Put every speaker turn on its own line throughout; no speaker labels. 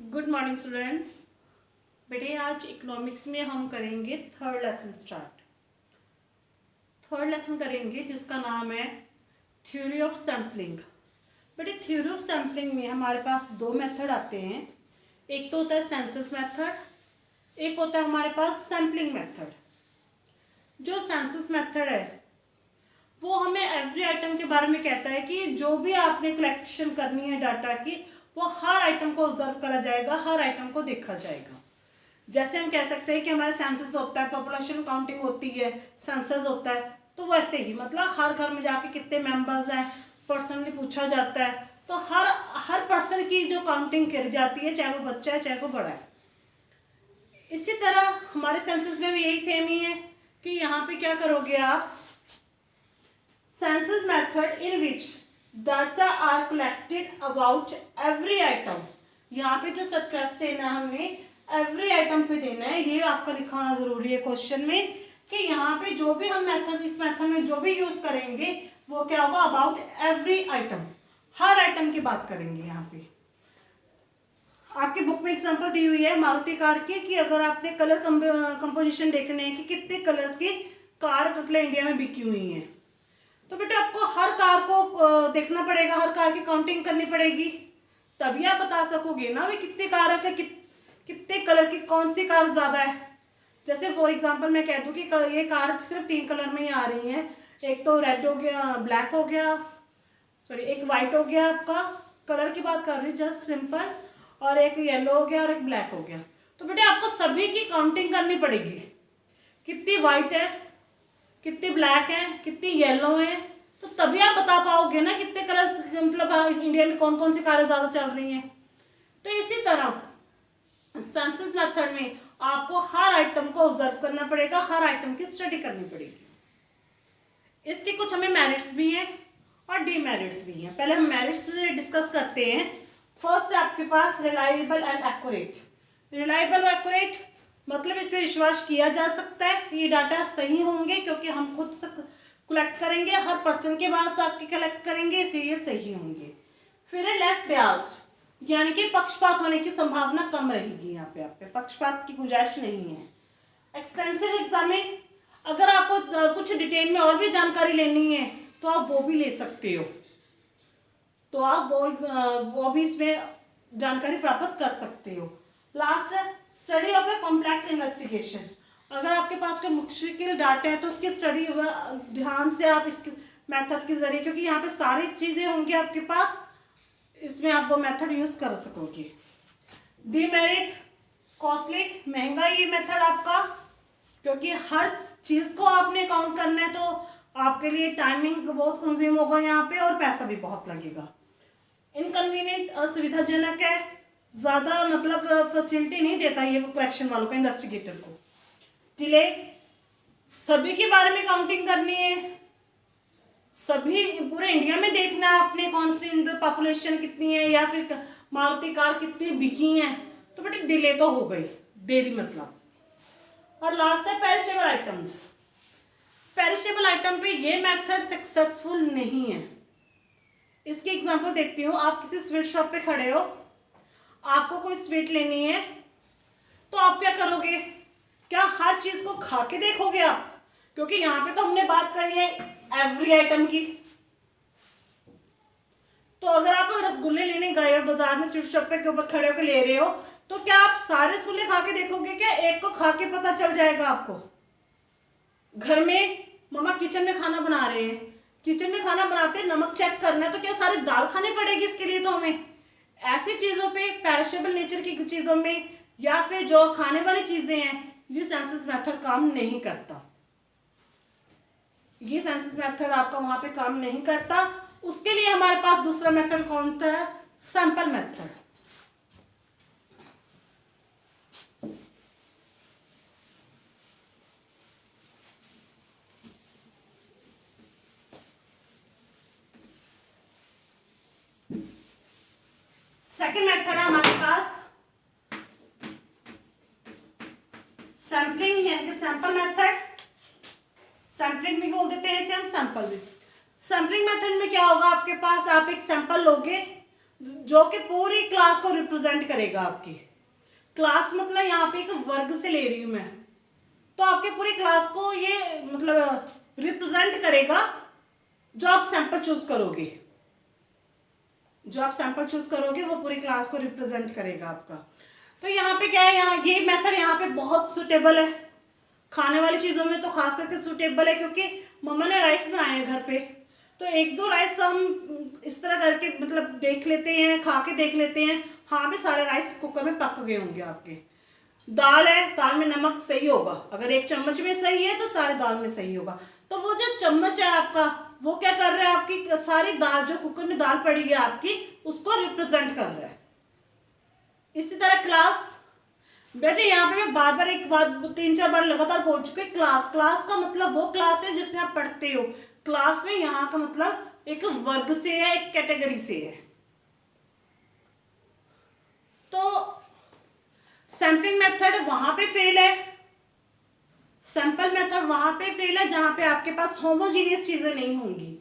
Good morning students. बेटे आज economics में हम करेंगे third lesson start. Third lesson करेंगे जिसका नाम है थ्योरी ऑफ सैम्पलिंग। बेटे थ्योरी ऑफ सैम्पलिंग में हमारे पास दो मेथड आते हैं। एक तो होता है सेंसस मेथड, एक होता है हमारे पास सैम्पलिंग मेथड। जो सेंसस मेथड है वो हमें एवरी आइटम के बारे में कहता है कि जो भी आपने कलेक्शन करनी है डाटा की, वो हर आइटम को ऑब्जर्व करा जाएगा, हर आइटम को देखा जाएगा। जैसे हम कह सकते हैं कि हमारा सेंसस होता है, पॉपुलेशन काउंटिंग होती है, सेंसस होता है, तो वैसे ही मतलब हर घर में जाके कितने मेंबर्स हैं पर्सनली पूछा जाता है, तो हर पर्सन की जो काउंटिंग करी जाती है, चाहे वो बच्चा है चाहे वो बड़ा है। इसी तरह हमारे सेंसस में भी यही सेम ही है कि यहाँ पे क्या करोगे आप, census method in which data are collected about every item। यहाँ पे जो स्ट्रेस देना है हमें एवरी आइटम पे देना है, ये आपका लिखाना जरूरी है क्वेश्चन में कि यहाँ पे जो भी हम मेथड, इस मेथड में जो भी यूज करेंगे वो क्या होगा, about every item, her item की बात करेंगे। यहाँ पे आपकी बुक में एग्जांपल दी हुई है मारुति कार की कि अगर आपने कलर कंपोजिशन देखने हैं कि कितने कलर्स की कार मतलब इंडिया में बिकी हुई हैं, तो बेटा आपको हर कार को देखना पड़ेगा, हर कार की काउंटिंग करनी पड़ेगी, तभी आप बता सकोगे ना भाई कितने कार है, कितने कलर की कौन सी कार ज़्यादा है। जैसे फॉर एग्जांपल मैं कह दूँ कि ये कार सिर्फ 3 कलर में ही आ रही हैं, एक तो रेड हो गया, ब्लैक हो गया, सॉरी एक वाइट हो गया, आपका कलर की बात कर रही हूँ जस्ट सिंपल, और एक येलो हो गया और एक ब्लैक हो गया। तो बेटा आपको सभी की काउंटिंग करनी पड़ेगी, कितनी वाइट है, कितनी ब्लैक है, कितनी येलो है, तो तभी आप बता पाओगे ना कितने कलर्स मतलब इंडिया में कौन कौन सी कारें ज़्यादा चल रही हैं। तो इसी तरह सेंसस मेथड में आपको हर आइटम को ऑब्जर्व करना पड़ेगा, हर आइटम की स्टडी करनी पड़ेगी। इसके कुछ हमें मेरिट्स भी हैं और डीमेरिट्स भी हैं। पहले हम मेरिट्स डिस्कस करते हैं। फर्स्ट आपके पास रिलायबल एंड एक्यूरेट। रिलायबल और एक्यूरेट मतलब इस पर विश्वास किया जा सकता है, ये डाटा सही होंगे क्योंकि हम खुद से कलेक्ट करेंगे, हर पर्सन के पास आके कलेक्ट करेंगे, इसलिए ये सही होंगे। फिर है लेस बियास्ड, यानी कि पक्षपात होने की संभावना कम रहेगी। यहाँ पे आप पे पक्षपात की गुंजाइश नहीं है। एक्सटेंसिव एग्जामिन, अगर आपको कुछ डिटेल में और भी जानकारी लेनी है तो आप वो भी ले सकते हो, तो आप वो भी इसमें जानकारी प्राप्त कर सकते हो। लास्ट है study of a complex investigation. अगर आपके पास कोई मुश्किल डाटा है तो उसकी स्टडी ध्यान से आप इस मेथड के जरिए, क्योंकि यहाँ पे सारी चीज़ें होंगी आपके पास, इसमें आप वो मेथड यूज़ कर सकोगे। डीमेरिट कॉस्टली, महंगा ये मेथड आपका, क्योंकि हर चीज़ को आपने काउंट करना है तो आपके लिए टाइमिंग बहुत कंज्यूम होगा यहाँ पे और पैसा भी बहुत लगेगा। इनकन्वीनियंट, असुविधाजनक है, ज़्यादा मतलब फैसिलिटी नहीं देता ये कलेक्शन वालों को, इन्वेस्टिगेटर को। डिले, सभी के बारे में काउंटिंग करनी है, सभी पूरे इंडिया में देखना है आपने कौन सी पॉपुलेशन कितनी है या फिर मारुति कार कितनी बिकी हैं, तो बेटे डिले तो हो गई, देरी मतलब। और लास्ट है पेरिशेबल आइटम्स। पेरिशेबल आइटम पे ये मेथड सक्सेसफुल नहीं है। इसकी एग्जांपल देखती हूँ। आप किसी स्वीट शॉप पे खड़े हो, आपको कोई स्वीट लेनी है, तो आप क्या करोगे, क्या हर चीज को खा के देखोगे आप, क्योंकि यहाँ पे तो हमने बात करी है एवरी आइटम की। तो अगर आप रसगुल्ले लेने गए हो बाजार में, स्वीट शॉप पे के ऊपर खड़े होकर ले रहे हो, तो क्या आप सारे रसगुल्ले खा के देखोगे, क्या एक को खा के पता चल जाएगा आपको। घर में मम्मा किचन में खाना बना रहे हैं, किचन में खाना बनाते नमक चेक करना है, तो क्या सारी दाल खानी पड़ेगी इसके लिए। तो हमें ऐसी चीज़ों पे, पेरिशेबल नेचर की चीज़ों में या फिर जो खाने वाली चीज़ें हैं, ये सेंसस मेथड काम नहीं करता। ये सेंसस मेथड आपका वहाँ पे काम नहीं करता। उसके लिए हमारे पास दूसरा मेथड कौन सा है, सैंपल मेथड। सेकेंड मेथड है हमारे पास सैम्पलिंग, यानी कि सैंपल मेथड। सैम्पलिंग भी बोल देते हैं इसे हम, सैंपल भी। सैम्पलिंग मेथड में क्या होगा, आपके पास आप एक सैंपल लोगे, जो कि पूरी क्लास को रिप्रेजेंट करेगा आपकी। क्लास मतलब यहाँ पे एक वर्ग से ले रही हूँ मैं, तो आपके पूरी क्लास को ये मतलब रिप्रेजेंट करेगा। जो आप सैंपल चूज करोगे, जो आप सैंपल चूज करोगे वो पूरी क्लास को रिप्रेजेंट करेगा आपका। तो यहाँ पे क्या है, यहाँ ये मेथड यहाँ पे बहुत सुटेबल है, खाने वाली चीज़ों में तो खास करके सुटेबल है, क्योंकि मम्मा ने राइस बनाए हैं घर पे, तो एक दो राइस हम इस तरह करके मतलब देख लेते हैं, खा के देख लेते हैं, हाँ भी सारे राइस कुकर में पक गए होंगे आपके। दाल है, दाल में नमक सही होगा, अगर एक चम्मच में सही है तो सारे दाल में सही होगा। तो वो जो चम्मच है आपका, वो क्या कर रहा है, आपकी सारी दाल जो कुकर में दाल पड़ी है आपकी, उसको रिप्रेजेंट कर रहा है। इसी तरह क्लास, बेटे यहाँ पे मैं बार बार एक बात 3-4 बार लगातार बोल चुके, क्लास, क्लास का मतलब वो क्लास है जिसमें आप पढ़ते हो। क्लास में यहाँ का मतलब एक वर्ग से है, एक कैटेगरी से है। तो सैंपलिंग मेथड वहां पे फेल है, सैंपल मेथड वहां पे फेल है जहां पे आपके पास होमोजीनियस चीजें नहीं होंगी।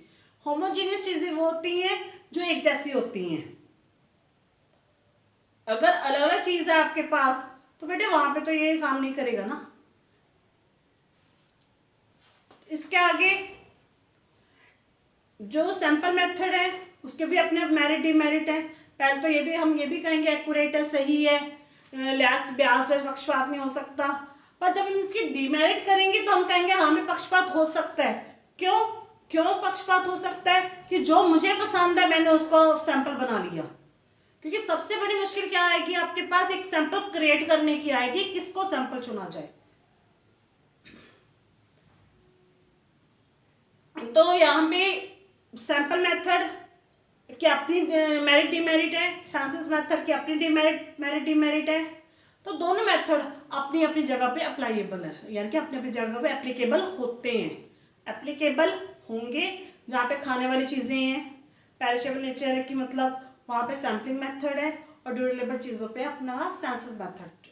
होमोजीनियस चीजें वो होती हैं जो एक जैसी होती हैं। अगर अलग अलग चीज है आपके पास तो बेटे वहां पे तो ये काम नहीं करेगा ना। इसके आगे जो सैंपल मेथड है उसके भी अपने मेरिट डिमेरिट है। पहले तो हम ये भी कहेंगे एक्यूरेट है, सही है, लैस ब्याज पक्षपात नहीं हो सकता। पर जब हम इसकी डिमेरिट करेंगे तो हम कहेंगे हाँ में पक्षपात हो सकता है। क्यों पक्षपात हो सकता है? कि जो मुझे पसंद है मैंने उसको सैंपल बना लिया। क्योंकि सबसे बड़ी मुश्किल क्या आएगी आपके पास, एक सैंपल क्रिएट करने की आएगी, किसको सैंपल चुना जाए। तो यहाँ पे सैंपल मेथड की अपनी मेरिट डिमेरिट है, सेंसस मेथड की अपनी मेरिट डिमेरिट है। तो दोनों मेथड अपनी अपनी जगह पे अप्लाइएबल है, यानी कि अपनी अपनी जगह पे एप्लीकेबल होते हैं, एप्लीकेबल होंगे। जहाँ पे खाने वाली चीज़ें हैं, पेरिशेबल नेचर है कि मतलब वहाँ पे सैम्पलिंग मेथड है, और ड्यूरेबल चीज़ों पे अपना census method.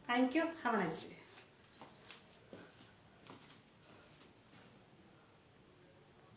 Thank you, have a nice day.